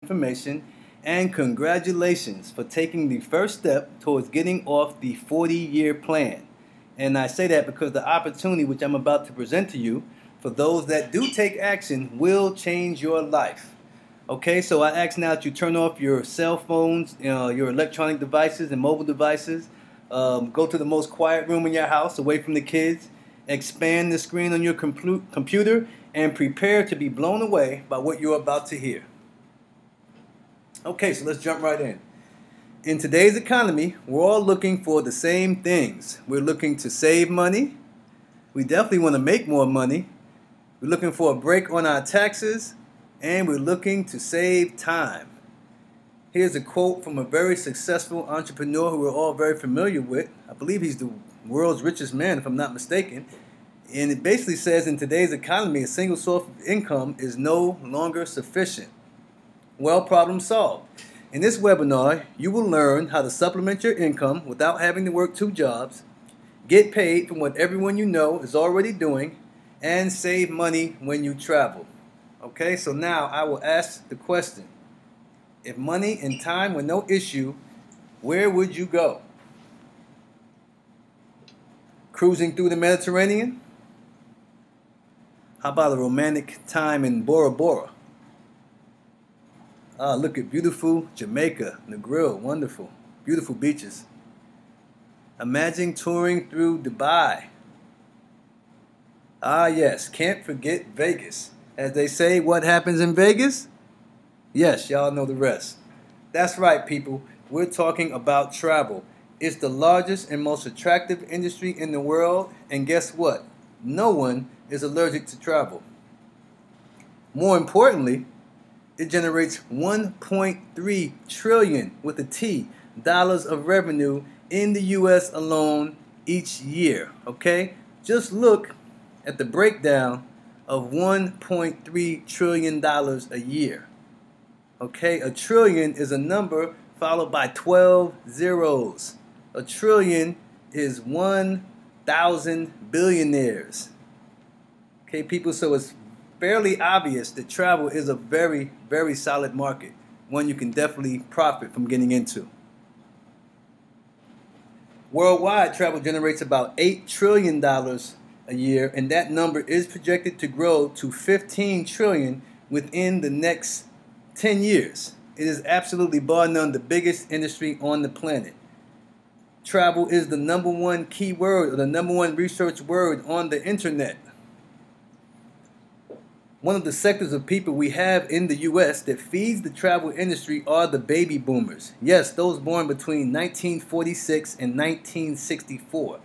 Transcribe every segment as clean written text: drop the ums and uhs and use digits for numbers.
information, and congratulations for taking the first step towards getting off the 40-year plan. And I say that because the opportunity which I'm about to present to you, for those that do take action, will change your life. Okay, so I ask now that you turn off your cell phones, your electronic devices and mobile devices. Go to the most quiet room in your house, away from the kids. Expand the screen on your computer and prepare to be blown away by what you're about to hear. Okay, so let's jump right in. In today's economy, we're all looking for the same things. We're looking to save money. We definitely want to make more money. We're looking for a break on our taxes. And we're looking to save time. Here's a quote from a very successful entrepreneur who we're all very familiar with. I believe he's the world's richest man, if I'm not mistaken. And it basically says, in today's economy, a single source of income is no longer sufficient. Well, problem solved. In this webinar, you will learn how to supplement your income without having to work 2 jobs, get paid from what everyone you know is already doing, and save money when you travel. Okay, so now I will ask the question. If money and time were no issue, where would you go? Cruising through the Mediterranean? How about a romantic time in Bora Bora? Look at beautiful Jamaica, Negril, wonderful, beautiful beaches. Imagine touring through Dubai. Yes, can't forget Vegas. As they say, what happens in Vegas? Yes, y'all know the rest. That's right, people. We're talking about travel. It's the largest and most attractive industry in the world. And guess what? No one is allergic to travel. More importantly, it generates 1.3 trillion with a T dollars of revenue in the U.S. alone each year. Okay? Just look at the breakdown of $1.3 trillion a year. Okay, a trillion is a number followed by 12 zeros. A trillion is 1,000 billionaires. Okay, people, so it's fairly obvious that travel is a very, very solid market. One you can definitely profit from getting into. Worldwide, travel generates about $8 trillion a year, and that number is projected to grow to 15 trillion within the next 10 years. It is absolutely bar none the biggest industry on the planet. Travel is the #1 keyword or the #1 research word on the internet. One of the sectors of people we have in the U.S. that feeds the travel industry are the baby boomers. Yes, those born between 1946 and 1964.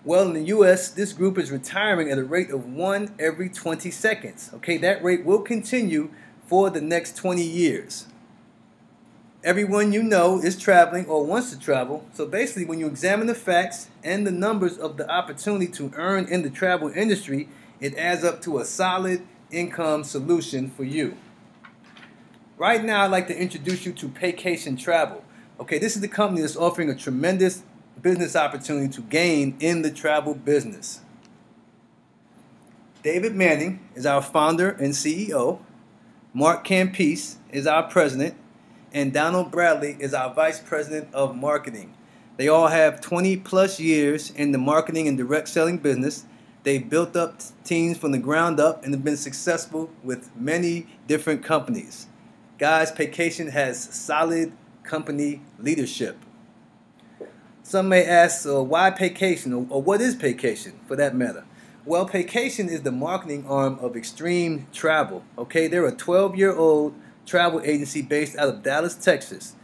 Well, in the U.S., this group is retiring at a rate of 1 every 20 seconds. Okay, that rate will continue for the next 20 years. Everyone you know is traveling or wants to travel. So basically, when you examine the facts and the numbers of the opportunity to earn in the travel industry, it adds up to a solid income solution for you. Right now, I'd like to introduce you to Paycation Travel. Okay, this is the company that's offering a tremendous business opportunity to gain in the travel business. David Manning is our founder and CEO. Mark Campese is our president. And Donald Bradley is our vice president of marketing. They all have 20+ years in the marketing and direct selling business. They've built up teams from the ground up and have been successful with many different companies. Guys, Paycation has solid company leadership. Some may ask, why Paycation, or what is Paycation for that matter? Well, Paycation is the marketing arm of Extreme Travel. Okay, they're a 12-year-old travel agency based out of Dallas, Texas.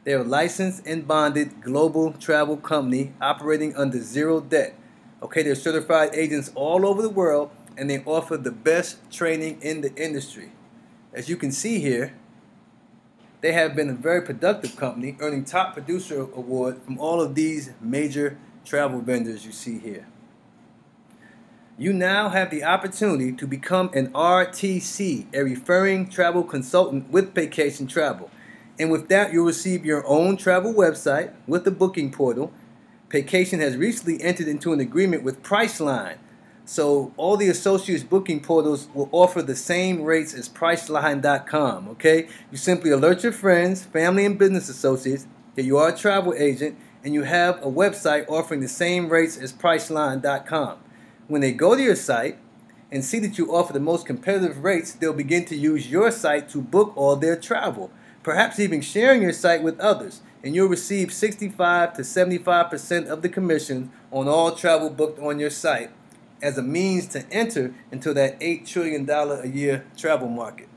They're a licensed and bonded global travel company operating under zero debt. Okay, they're certified agents all over the world, and they offer the best training in the industry. As you can see here, they have been a very productive company, earning top producer award from all of these major travel vendors you see here. You now have the opportunity to become an RTC, a referring travel consultant with Paycation Travel. And with that, you'll receive your own travel website with the booking portal. Paycation has recently entered into an agreement with Priceline. So all the associates booking portals will offer the same rates as Priceline.com, okay? You simply alert your friends, family, and business associates that you are a travel agent and you have a website offering the same rates as Priceline.com. When they go to your site and see that you offer the most competitive rates, they'll begin to use your site to book all their travel, perhaps even sharing your site with others, and you'll receive 65 to 75% of the commission on all travel booked on your site as a means to enter into that $8 trillion a year travel market.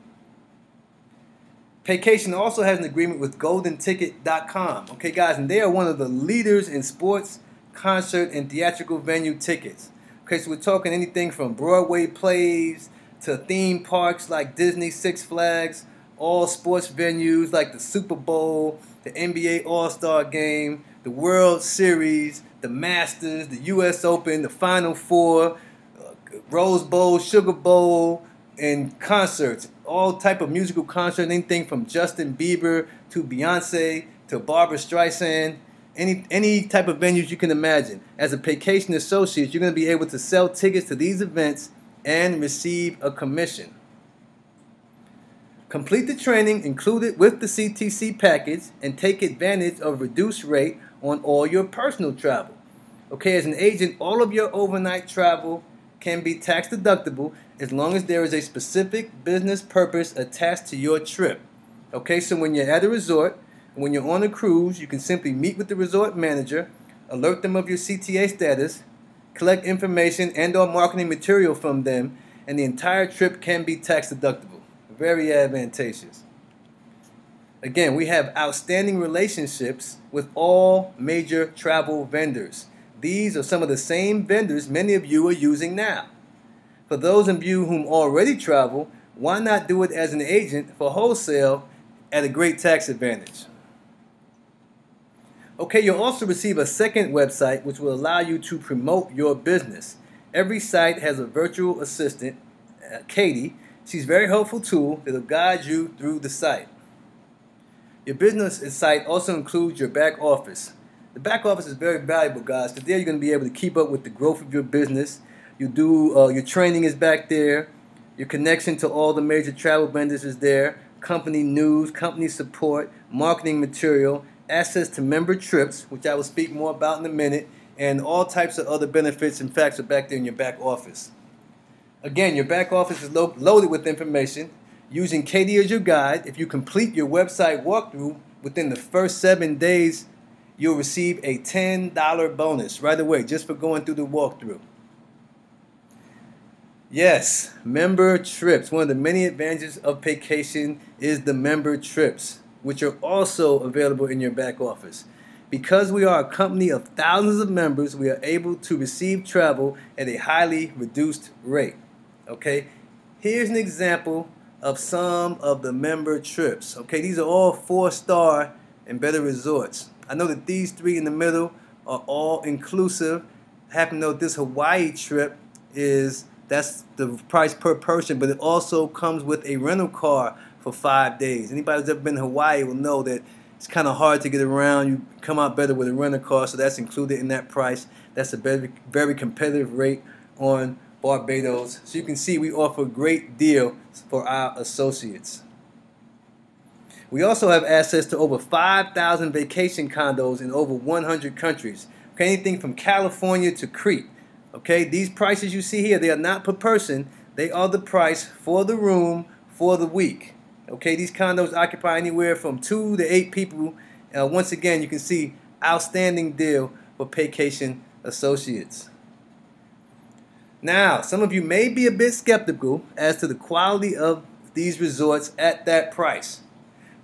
Paycation also has an agreement with GoldenTicket.com. Okay, guys, and they are one of the leaders in sports, concert, and theatrical venue tickets. Okay, so we're talking anything from Broadway plays to theme parks like Disney, Six Flags, all sports venues like the Super Bowl, the NBA All-Star Game, the World Series, the Masters, the U.S. Open, the Final Four, Rose Bowl, Sugar Bowl, and concerts. All type of musical concerts, anything from Justin Bieber to Beyonce to Barbara Streisand, any type of venues you can imagine. As a Paycation associate, you're going to be able to sell tickets to these events and receive a commission. Complete the training included with the CTC package and take advantage of reduced rate on all your personal travel. Okay, as an agent, all of your overnight travel can be tax deductible as long as there is a specific business purpose attached to your trip. Okay, so when you're at a resort, when you're on a cruise, you can simply meet with the resort manager, alert them of your CTA status, collect information and or marketing material from them, and the entire trip can be tax deductible. Very advantageous. Again, we have outstanding relationships with all major travel vendors. These are some of the same vendors many of you are using now. For those of you whom already travel, why not do it as an agent for wholesale at a great tax advantage? Okay, you'll also receive a second website which will allow you to promote your business. Every site has a virtual assistant, Katie. She's a very helpful tool that will guide you through the site. Your business site also includes your back office. The back office is very valuable, guys, because there you're going to be able to keep up with the growth of your business. Your training is back there. Your connection to all the major travel vendors is there. Company news, company support, marketing material, access to member trips, which I will speak more about in a minute, and all types of other benefits and facts are back there in your back office. Again, your back office is loaded with information. Using Katie as your guide, if you complete your website walkthrough within the first 7 days, you'll receive a $10 bonus right away just for going through the walkthrough. Yes, member trips. One of the many advantages of Paycation is the member trips, which are also available in your back office. Because we are a company of thousands of members, we are able to receive travel at a highly reduced rate. Okay, here's an example of some of the member trips. Okay, these are all 4-star and better resorts. I know that these 3 in the middle are all inclusive. I happen to know this Hawaii trip that's the price per person, but it also comes with a rental car for 5 days. Anybody who's ever been to Hawaii will know that it's kind of hard to get around. You come out better with a rental car, so that's included in that price. That's a very, very competitive rate on Barbados. So you can see we offer a great deal for our associates. We also have access to over 5,000 vacation condos in over 100 countries. Okay, anything from California to Crete. Okay, these prices you see here, they are not per person. They are the price for the room for the week. Okay, these condos occupy anywhere from 2 to 8 people. Once again, you can see outstanding deal for Paycation associates. Now, some of you may be a bit skeptical as to the quality of these resorts at that price.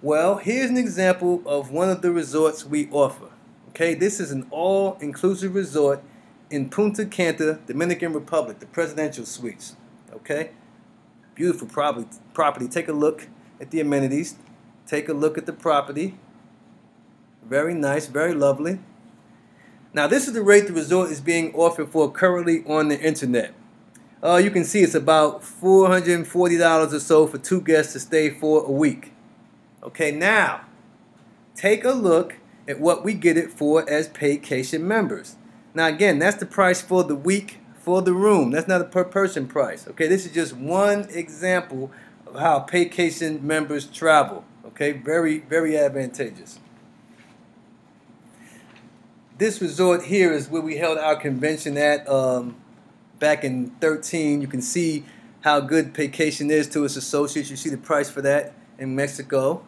Well, here's an example of one of the resorts we offer. Okay, this is an all-inclusive resort in Punta Cana, Dominican Republic, the Presidential Suites. Okay, beautiful property. Take a look at the amenities. Take a look at the property. Very nice, very lovely. Now, this is the rate the resort is being offered for currently on the internet. You can see it's about $440 or so for 2 guests to stay for a week. Okay, now, take a look at what we get it for as Paycation members. Now, again, that's the price for the week for the room. That's not a per person price. Okay, this is just one example of how Paycation members travel. Okay, very, very advantageous. This resort here is where we held our convention at back in 13. You can see how good Paycation is to its associates. You see the price for that in Mexico.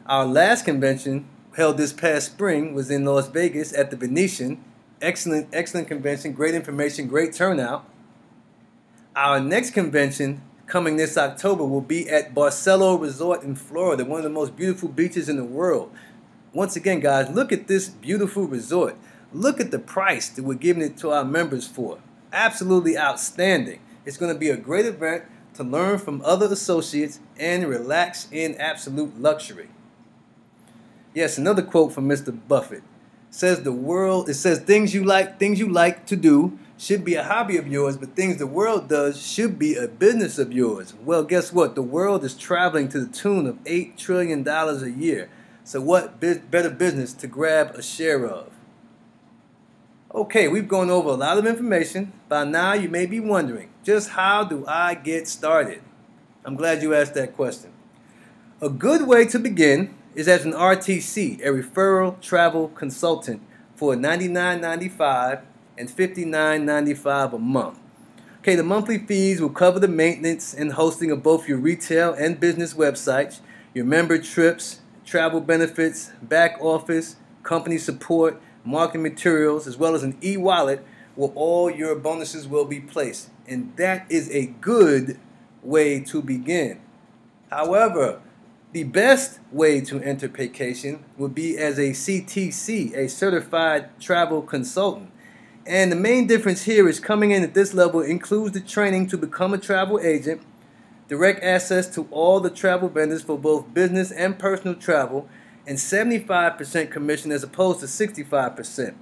Our last convention, held this past spring, was in Las Vegas at the Venetian. Excellent convention, great information, great turnout. Our next convention coming this October will be at Barcelo Resort in Florida, one of the most beautiful beaches in the world. Once again, guys, look at this beautiful resort. Look at the price that we're giving it to our members for. Absolutely outstanding. It's going to be a great event to learn from other associates and relax in absolute luxury. Yes, another quote from Mr. Buffett. It says things you like to do should be a hobby of yours, but things the world does should be a business of yours. Well, guess what? The world is traveling to the tune of $8 trillion a year. So what better business to grab a share of? Okay, we've gone over a lot of information. By now, you may be wondering, just how do I get started? I'm glad you asked that question. A good way to begin is as an RTC, a referral travel consultant, for $99.95 and $59.95 a month. Okay, the monthly fees will cover the maintenance and hosting of both your retail and business websites, your member trips, travel benefits, back office, company support, marketing materials, as well as an e-wallet where all your bonuses will be placed. And that is a good way to begin. However, the best way to enter Paycation would be as a CTC, a Certified Travel Consultant. And the main difference here is coming in at this level includes the training to become a travel agent, direct access to all the travel vendors for both business and personal travel, and 75% commission as opposed to 65%.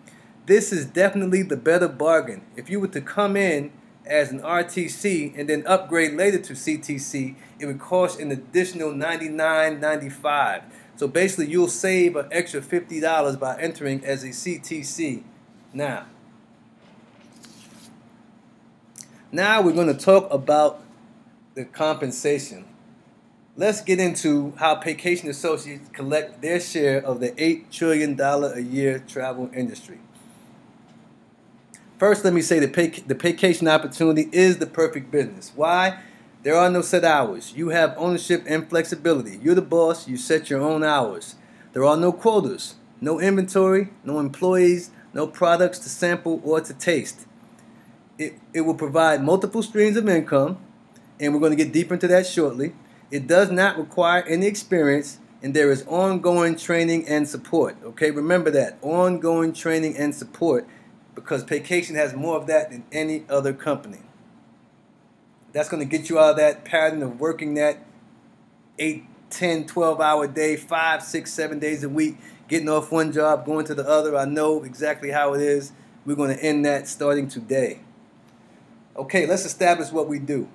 This is definitely the better bargain. If you were to come in as an RTC and then upgrade later to CTC, it would cost an additional $99.95. So basically, you'll save an extra $50 by entering as a CTC. Now we're going to talk about the compensation. Let's get into how Paycation associates collect their share of the $8 trillion a year travel industry. First, let me say the Paycation opportunity is the perfect business. Why? There are no set hours. You have ownership and flexibility. You're the boss. You set your own hours. There are no quotas, no inventory, no employees, no products to sample or to taste. It will provide multiple streams of income, and we're going to get deeper into that shortly. It does not require any experience, and there is ongoing training and support. Okay, remember that. Ongoing training and support, because Paycation has more of that than any other company. That's going to get you out of that pattern of working that 8, 10, 12-hour day, 5, 6, 7 days a week, getting off one job, going to the other. I know exactly how it is. We're going to end that starting today. Okay, let's establish what we do.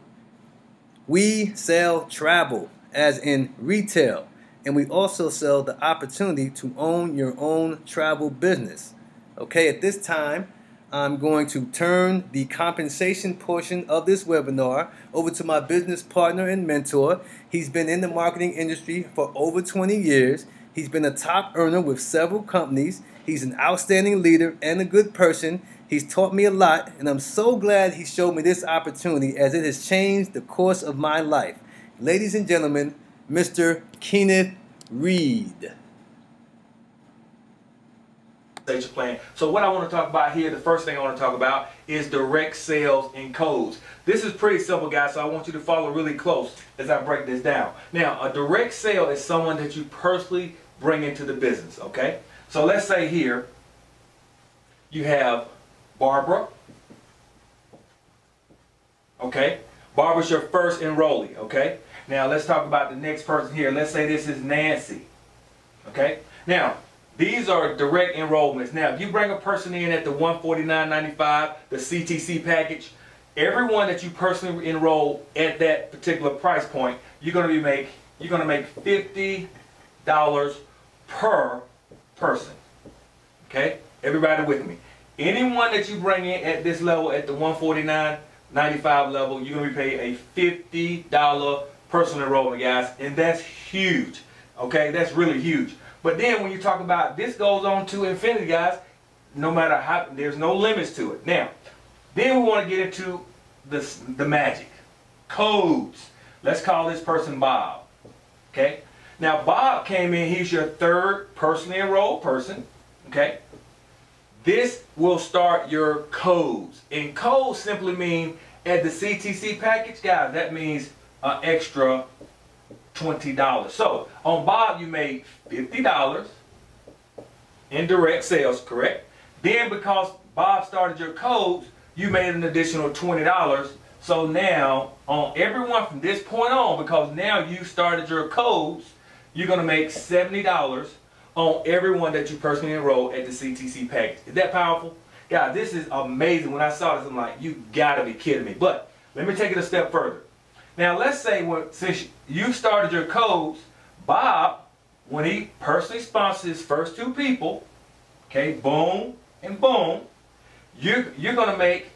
We sell travel, as in retail, and we also sell the opportunity to own your own travel business. Okay, at this time, I'm going to turn the compensation portion of this webinar over to my business partner and mentor. He's been in the marketing industry for over 20 years. He's been a top earner with several companies. He's an outstanding leader and a good person. He's taught me a lot, and I'm so glad he showed me this opportunity as it has changed the course of my life. Ladies and gentlemen, Mr. Kenneth Reed. Plan. So what I want to talk about here, the first thing I want to talk about is direct sales and codes. This is pretty simple, guys, so I want you to follow really close as I break this down. Now, a direct sale is someone that you personally bring into the business, okay? So let's say here you have Barbara, okay? Barbara's your first enrollee, okay? Now let's talk about the next person here. Let's say this is Nancy, okay? Now, these are direct enrollments. Now, if you bring a person in at the $149.95, the CTC package, everyone that you personally enroll at that particular price point, you're going to make $50 per person. Okay? Everybody with me. Anyone that you bring in at this level, at the $149.95 level, you're going to be paid a $50 personal enrollment, guys. And that's huge. Okay, that's really huge. But then when you talk about this goes on to infinity, guys, no matter how, there's no limits to it. Now, then we want to get into the magic. Codes. Let's call this person Bob. Okay? Now, Bob came in. He's your third personally enrolled person. Okay? This will start your codes. And codes simply mean at the CTC package, guys, that means an extra $20. So, on Bob, you made $50 in direct sales, correct? Then, because Bob started your codes, you made an additional $20. So now, on everyone from this point on, because now you started your codes, you're going to make $70 on everyone that you personally enrolled at the CTC package. Is that powerful? Yeah, this is amazing. When I saw this, I'm like, you got to be kidding me. But let me take it a step further. Now, let's say since you started your codes, Bob, when he personally sponsors his first two people, okay, boom and boom, you're going to make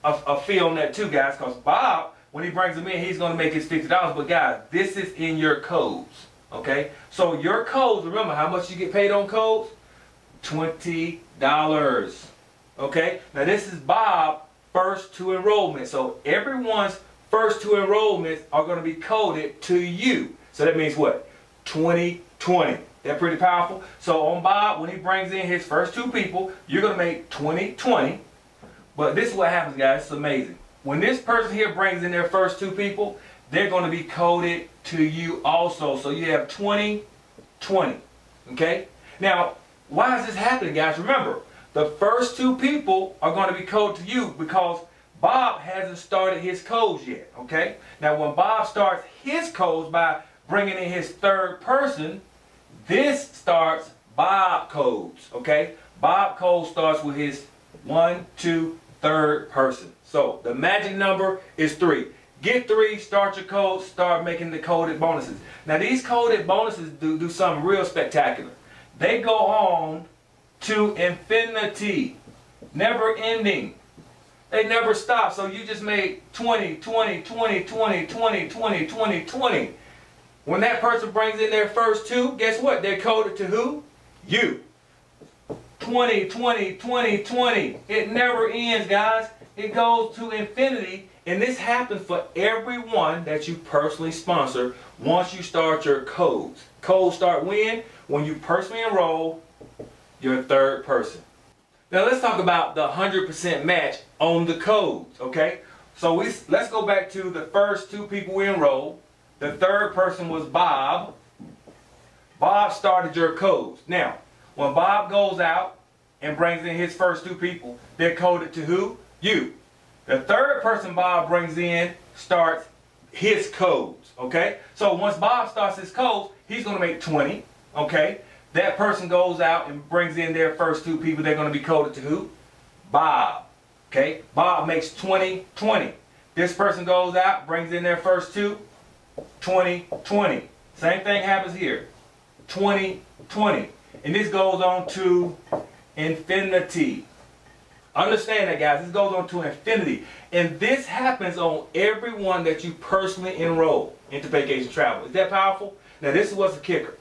a fee on that too, guys, because Bob, when he brings them in, he's going to make his $50. But guys, this is in your codes, okay? So your codes, remember how much you get paid on codes? $20, okay? Now this is Bob's first two enrollments. So everyone's first two enrollments are going to be coded to you. So that means what? 2020. That pretty powerful? So on Bob, when he brings in his first two people, you're going to make 2020. But this is what happens, guys. It's amazing. When this person here brings in their first two people, they're going to be coded to you also. So you have 2020. Okay? Now, why is this happening, guys? Remember, the first two people are going to be coded to you because Bob hasn't started his codes yet. Okay? Now, when Bob starts his codes by bringing in his third person, this starts Bob codes. Okay? Bob code starts with his 1, 2, third person. So the magic number is 3. Get 3, start your code, start making the coded bonuses. Now these coded bonuses do something real spectacular. They go on to infinity, never ending. They never stop. So you just made 20, 20, 20, 20, 20, 20, 20, 20. When that person brings in their first two, guess what? They're coded to who? You. 20, 20, 20, 20. It never ends, guys. It goes to infinity. And this happens for everyone that you personally sponsor once you start your codes. Codes start when? When you personally enroll your third person. Now let's talk about the 100% match on the codes, okay? So let's go back to the first two people we enrolled. The third person was Bob. Bob started your codes. Now, when Bob goes out and brings in his first two people, they're coded to who? You. The third person Bob brings in starts his codes, okay? So once Bob starts his codes, he's going to make 20, okay? That person goes out and brings in their first two people, they're going to be coded to who? Bob, okay? Bob makes 20, 20. This person goes out, brings in their first two, 20, 20. Same thing happens here, 20, 20. And this goes on to infinity. Understand that, guys. This goes on to infinity. And this happens on everyone that you personally enroll into vacation travel. Is that powerful? Now, this is what's the kicker.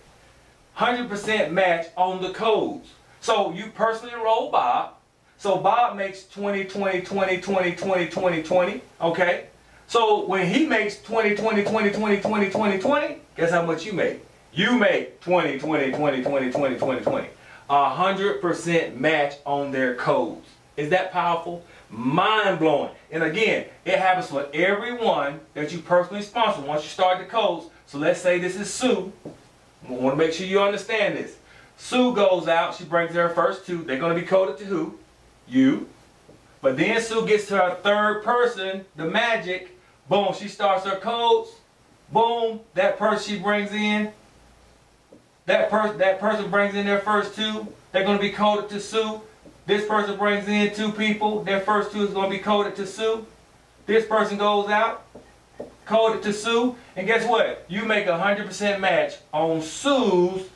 100% match on the codes. So, you personally enroll Bob. So, Bob makes 20, 20, 20, 20, 20, 20, 20. Okay? So, when he makes 20, 20, 20, 20, 20, 20, 20, guess how much you make? You make 20, 20, 20, 20, 20, 20, 20. 100% match on their codes. Is that powerful? Mind-blowing. And again, it happens for everyone that you personally sponsor once you start the codes. So let's say this is Sue. I want to make sure you understand this. Sue goes out. She brings her first two. They're going to be coded to who? You. But then Sue gets to her third person, the magic. Boom, she starts her codes. Boom, that person she brings in. That person brings in their first two. They're going to be coded to Sue. This person brings in two people. Their first two is going to be coded to Sue. This person goes out, coded to Sue. And guess what? You make a 100% match on Sue's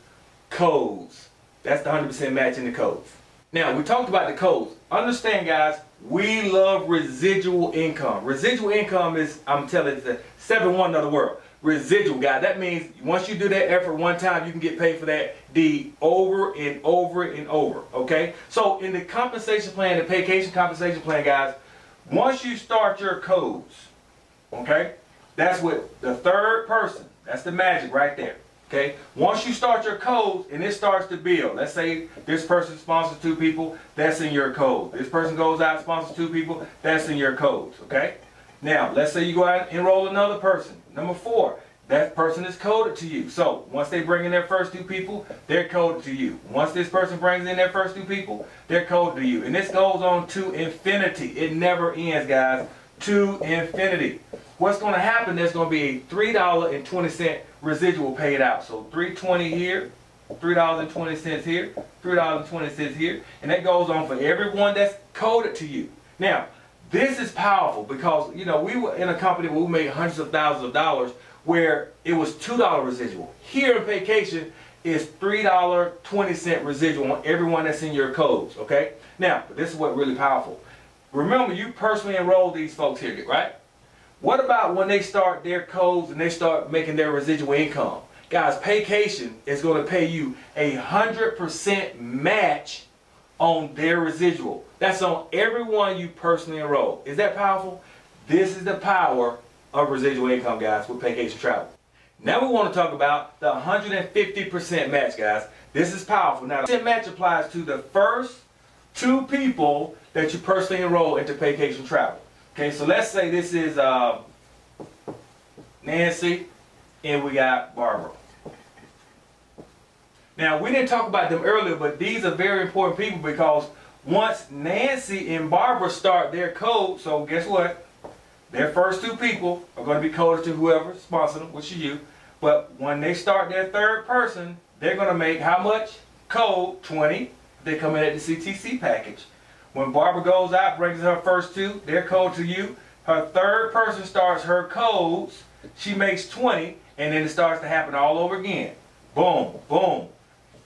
codes. That's the 100% match in the codes. Now, we talked about the codes. understand, guys, we love residual income. Residual income is, I'm telling you, the 7-1 of the world. Residual, guys. That means once you do that effort one time, you can get paid for that deed over and over and over. Okay? So in the compensation plan, the vacation compensation plan, guys, once you start your codes, okay, that's with the third person. That's the magic right there. Okay? Once you start your codes and it starts to build, let's say this person sponsors 2 people, that's in your code. This person goes out and sponsors 2 people, that's in your codes. Okay? Now, let's say you go out and enroll another person. Number 4, that person is coded to you. So, once they bring in their first 2 people, they're coded to you. Once this person brings in their first 2 people, they're coded to you. And this goes on to infinity. It never ends, guys. To infinity. What's going to happen, there's going to be a $3.20 residual paid out. So, $3.20 here, $3.20 here, $3.20 here. And that goes on for everyone that's coded to you. Now, this is powerful because, you know, we were in a company where we made hundreds of thousands of dollars where it was $2 residual. Here in vacation is $3.20 residual on everyone that's in your codes, okay? Now, this is what's really powerful. Remember, you personally enrolled these folks here, right? What about when they start their codes and they start making their residual income? Guys, vacation is going to pay you 100% match on their residual. That's on everyone you personally enroll. Is that powerful? This is the power of residual income, guys, with vacation travel. Now we want to talk about the 150% match, guys. This is powerful. Now, the 100% match applies to the first 2 people that you personally enroll into vacation travel. Okay, so let's say this is Nancy and we got Barbara. Now, we didn't talk about them earlier, but these are very important people because once Nancy and Barbara start their code, so guess what? Their first 2 people are going to be coded to whoever sponsored them, which is you. But when they start their third person, they're going to make how much? Code 20. They come in at the CTC package. When Barbara goes out, brings her first 2, they're coded to you. Her third person starts her codes. She makes 20, and then it starts to happen all over again. Boom, boom.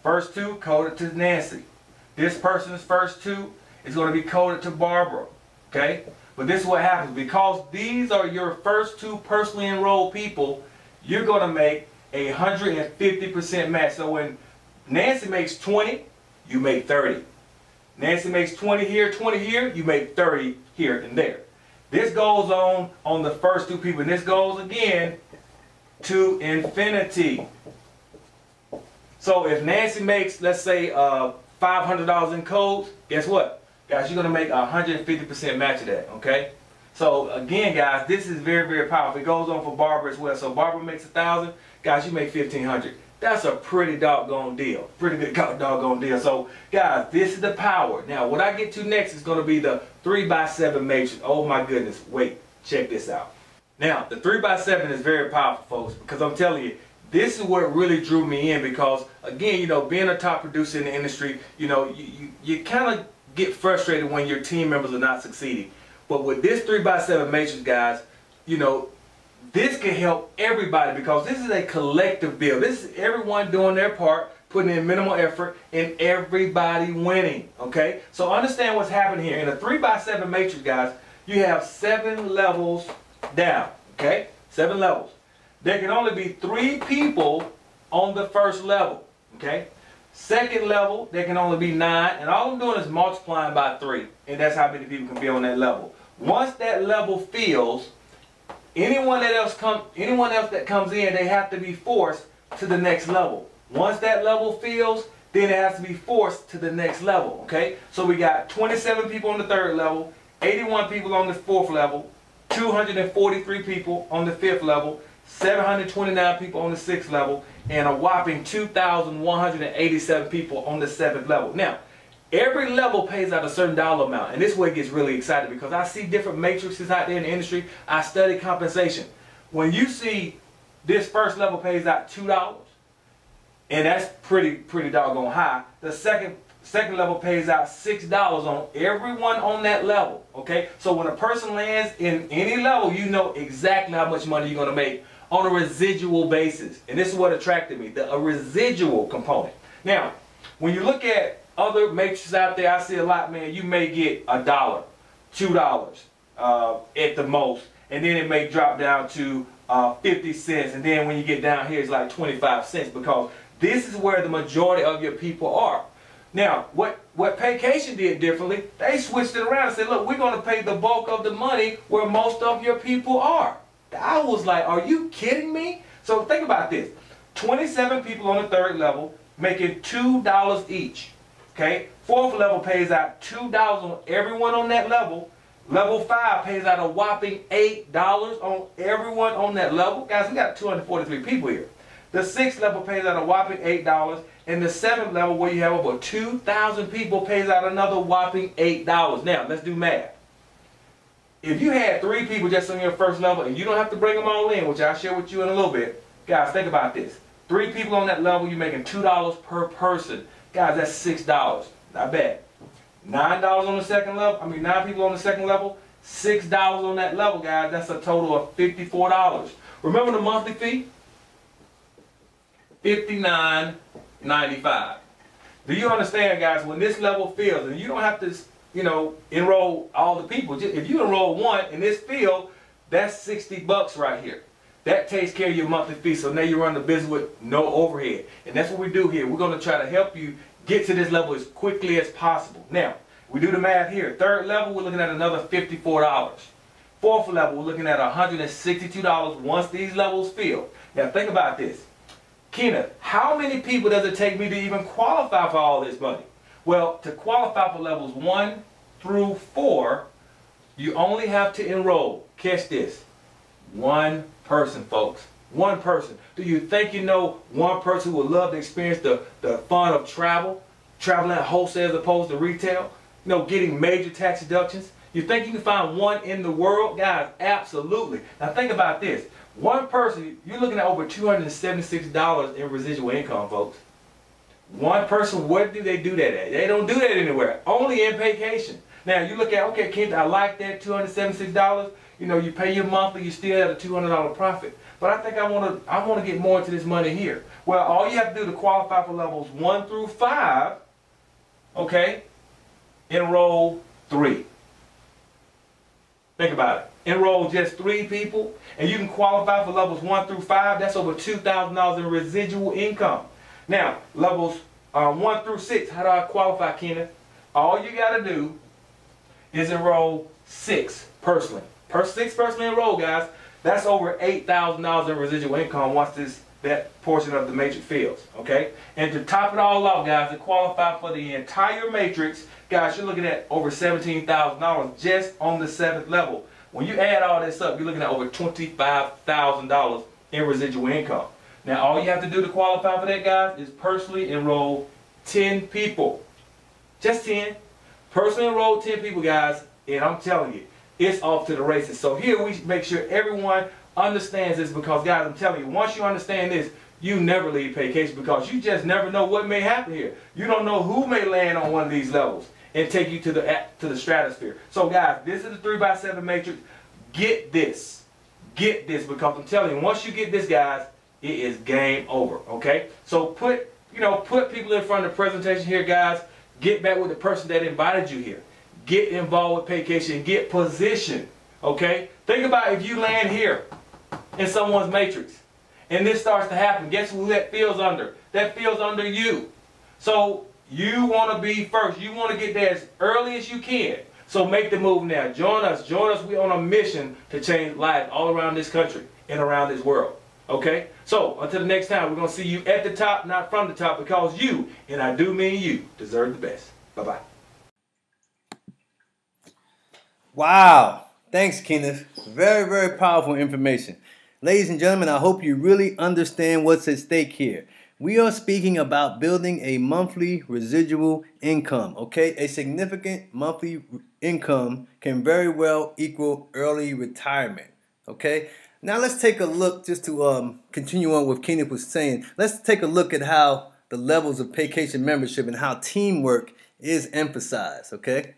First 2 coded to Nancy. This person's first 2 is going to be coded to Barbara. Okay? But this is what happens. Because these are your first 2 personally enrolled people, you're going to make 150% match. So when Nancy makes 20, you make 30. Nancy makes 20 here, you make 30 here and there. This goes on the first 2 people. And this goes again to infinity. So if Nancy makes, let's say, $500 in codes, guess what? Guys, you're going to make 150% match of that, okay? So again, guys, this is very, very powerful. It goes on for Barbara as well. So Barbara makes 1,000, guys, you make 1,500. That's a pretty doggone deal. Pretty good doggone deal. So guys, this is the power. Now, what I get to next is going to be the 3x7 matrix. Oh my goodness. Wait, check this out. Now, the 3x7 is very powerful, folks, because I'm telling you, this is what really drew me in because, again, you know, being a top producer in the industry, you know, you kind of get frustrated when your team members are not succeeding. But with this 3x7 matrix, guys, you know, this can help everybody because this is a collective build. This is everyone doing their part, putting in minimal effort, and everybody winning, okay? So understand what's happening here. In a 3x7 matrix, guys, you have 7 levels down, okay? 7 levels. There can only be 3 people on the first level, okay? Second level, there can only be 9, and all I'm doing is multiplying by 3, and that's how many people can be on that level. Once that level fills, anyone else that comes in, they have to be forced to the next level. Once that level fills, then it has to be forced to the next level, okay? So we got 27 people on the third level, 81 people on the fourth level, 243 people on the fifth level, 729 people on the 6th level, and a whopping 2,187 people on the 7th level. Now, every level pays out a certain dollar amount, and this is where it gets really excited because I see different matrices out there in the industry. I study compensation. When you see this first level pays out $2, and that's pretty doggone high, the second level pays out $6 on everyone on that level, okay? So when a person lands in any level, you know exactly how much money you're going to make on a residual basis. And this is what attracted me, a residual component. Now, When you look at other matrices out there, I see a lot, man, you may get $1, $2 at the most, and then it may drop down to 50 cents, and then when you get down here, it's like 25 cents, because this is where the majority of your people are. Now, what Paycation did differently, they switched it around and said, look, we're going to pay the bulk of the money where most of your people are. I was like, are you kidding me? So think about this. 27 people on the third level making $2 each. Okay? Fourth level pays out $2 on everyone on that level. Level 5 pays out a whopping $8 on everyone on that level. Guys, we got 243 people here. The 6th level pays out a whopping $8. And the 7th level, where you have over 2,000 people, pays out another whopping $8. Now, let's do math. If you had 3 people just on your first level, and you don't have to bring them all in, which I'll share with you in a little bit. Guys, think about this. 3 people on that level, you're making $2 per person. Guys, that's $6. Not bad. $9 on the second level, 9 people on the second level, $6 on that level, guys. That's a total of $54. Remember the monthly fee? $59.95. Do you understand, guys, when this level fills, and you don't have to, enroll all the people. If you enroll one in this field, that's 60 bucks right here. That takes care of your monthly fee, so now you run the business with no overhead. And that's what we do here. We're going to try to help you get to this level as quickly as possible. Now, we do the math here. Third level, we're looking at another $54. Fourth level, we're looking at $162 once these levels fill. Now, think about this. Kenneth, how many people does it take me to even qualify for all this money? Well, to qualify for levels 1 through 4, you only have to enroll, catch this, 1 person, folks. 1 person. Do you think you know 1 person who would love to experience the fun of traveling at wholesale as opposed to retail? Getting major tax deductions? You think you can find 1 in the world? Guys, absolutely. Now think about this. 1 person, you're looking at over $276 in residual income, folks. 1 person, where do they do that at? They don't do that anywhere. Only in Paycation. Now you look at, okay, Kent, I like that $276. You pay your monthly, you still have a $200 profit. But I think I want to get more into this money here. Well, all you have to do to qualify for levels 1 through 5, okay, enroll 3. Think about it. Enroll just 3 people, and you can qualify for levels 1 through 5. That's over $2,000 in residual income. Now, levels 1 through 6, how do I qualify, Kenneth? All you got to do is enroll 6 personally. 6 personally enrolled, guys. That's over $8,000 in residual income once that portion of the matrix fills, okay? And to top it all off, guys, to qualify for the entire matrix, guys, you're looking at over $17,000 just on the 7th level. When you add all this up, you're looking at over $25,000 in residual income. Now, all you have to do to qualify for that, guys, is personally enroll 10 people. Just 10. Personally enroll 10 people, guys, and I'm telling you, it's off to the races. So here we make sure everyone understands this, because, guys, I'm telling you, once you understand this, you never leave Paycation, because you just never know what may happen here. You don't know who may land on one of these levels and take you to the stratosphere. So, guys, this is the 3x7 matrix. Get this. Get this, because I'm telling you, once you get this, guys, it is game over, okay? So put people in front of the presentation here, guys. Get back with the person that invited you here. Get involved with Paycation. Get positioned, okay? Think about if you land here in someone's matrix and this starts to happen. Guess who that feels under? That feels under you. So you want to be first. You want to get there as early as you can. So make the move now. Join us. Join us. We're on a mission to change lives all around this country and around this world. Okay? So until the next time, we're going to see you at the top, not from the top, because you, and I do mean you, deserve the best. Bye-bye. Wow. Thanks, Kenneth. Very, very powerful information. Ladies and gentlemen, I hope you really understand what's at stake here. We are speaking about building a monthly residual income, okay? A significant monthly income can very well equal early retirement, okay? Now let's take a look, just to continue on what Kenneth was saying. Let's take a look at how the levels of Paycation membership and how teamwork is emphasized, okay?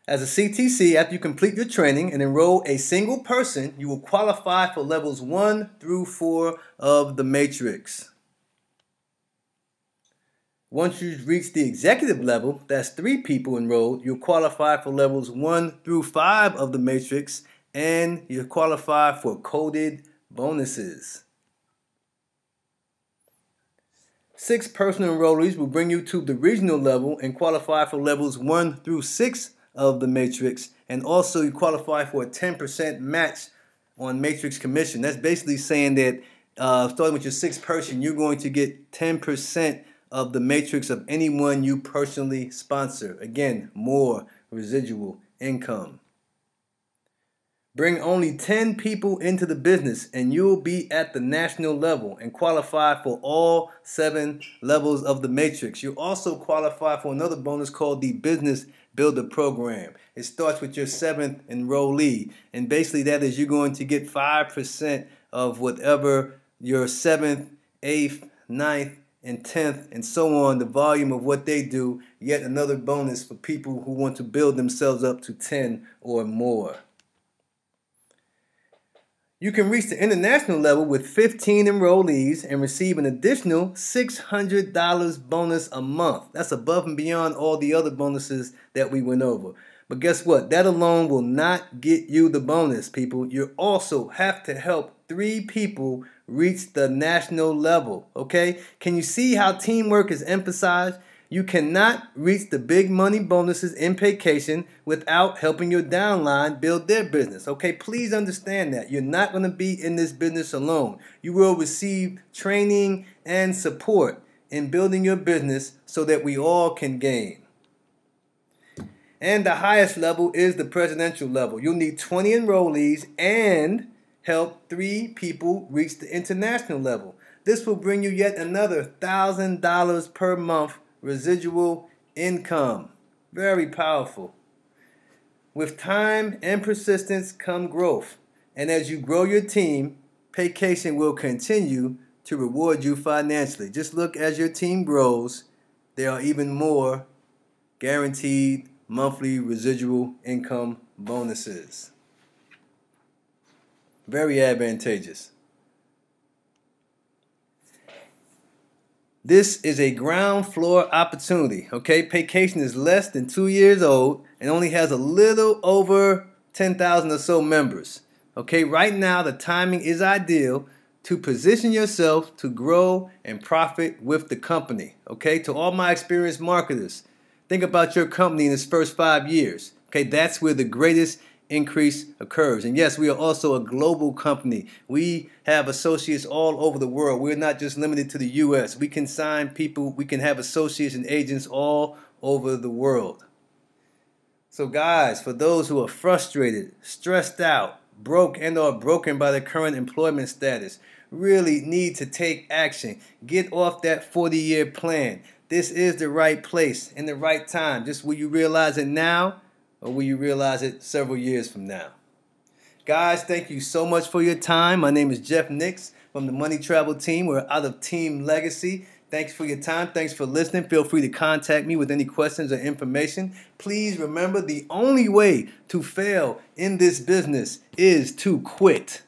As a CTC, after you complete your training and enroll a single person, you will qualify for levels 1 through 4 of the matrix. Once you reach the executive level, that's 3 people enrolled, you'll qualify for levels 1 through 5 of the matrix, and you qualify for coded bonuses. 6 personal enrollees will bring you to the regional level and qualify for levels 1 through 6 of the matrix, and also you qualify for a 10% match on matrix commission. That's basically saying that starting with your 6th person, you're going to get 10% of the matrix of anyone you personally sponsor. Again, more residual income. Bring only 10 people into the business and you'll be at the national level and qualify for all 7 levels of the matrix. You'll also qualify for another bonus called the Business Builder Program. It starts with your 7th enrollee, and basically that is you're going to get 5% of whatever your 7th, 8th, 9th, and 10th, and so on, the volume of what they do. Yet another bonus for people who want to build themselves up to 10 or more. You can reach the international level with 15 enrollees and receive an additional $600 bonus a month. That's above and beyond all the other bonuses that we went over. But guess what? That alone will not get you the bonus, people. You also have to help 3 people reach the national level, okay? Can you see how teamwork is emphasized? You cannot reach the big money bonuses in vacation without helping your downline build their business, okay? Please understand that. You're not going to be in this business alone. You will receive training and support in building your business so that we all can gain. And the highest level is the presidential level. You'll need 20 enrollees and help 3 people reach the international level. This will bring you yet another $1,000 per month residual income. Very powerful. With time and persistence come growth. And as you grow your team, Paycation will continue to reward you financially. Just look, as your team grows, there are even more guaranteed monthly residual income bonuses. Very advantageous. This is a ground floor opportunity, okay? Paycation is less than 2 years old and only has a little over 10,000 or so members. Okay, right now the timing is ideal to position yourself to grow and profit with the company. Okay, to all my experienced marketers, think about your company in its first 5 years. Okay, that's where the greatest increase occurs. And yes, we are also a global company. We have associates all over the world. We're not just limited to the US. We can sign people, we can have associates and agents all over the world. So guys, for those who are frustrated, stressed out, broke and or broken by their current employment status, really need to take action. Get off that 40-year plan. This is the right place and the right time. Just will you realize it now, or will you realize it several years from now? Guys, thank you so much for your time. My name is Jeff Nix from the Money Travel Team. We're out of Team Legacy. Thanks for your time. Thanks for listening. Feel free to contact me with any questions or information. Please remember, the only way to fail in this business is to quit.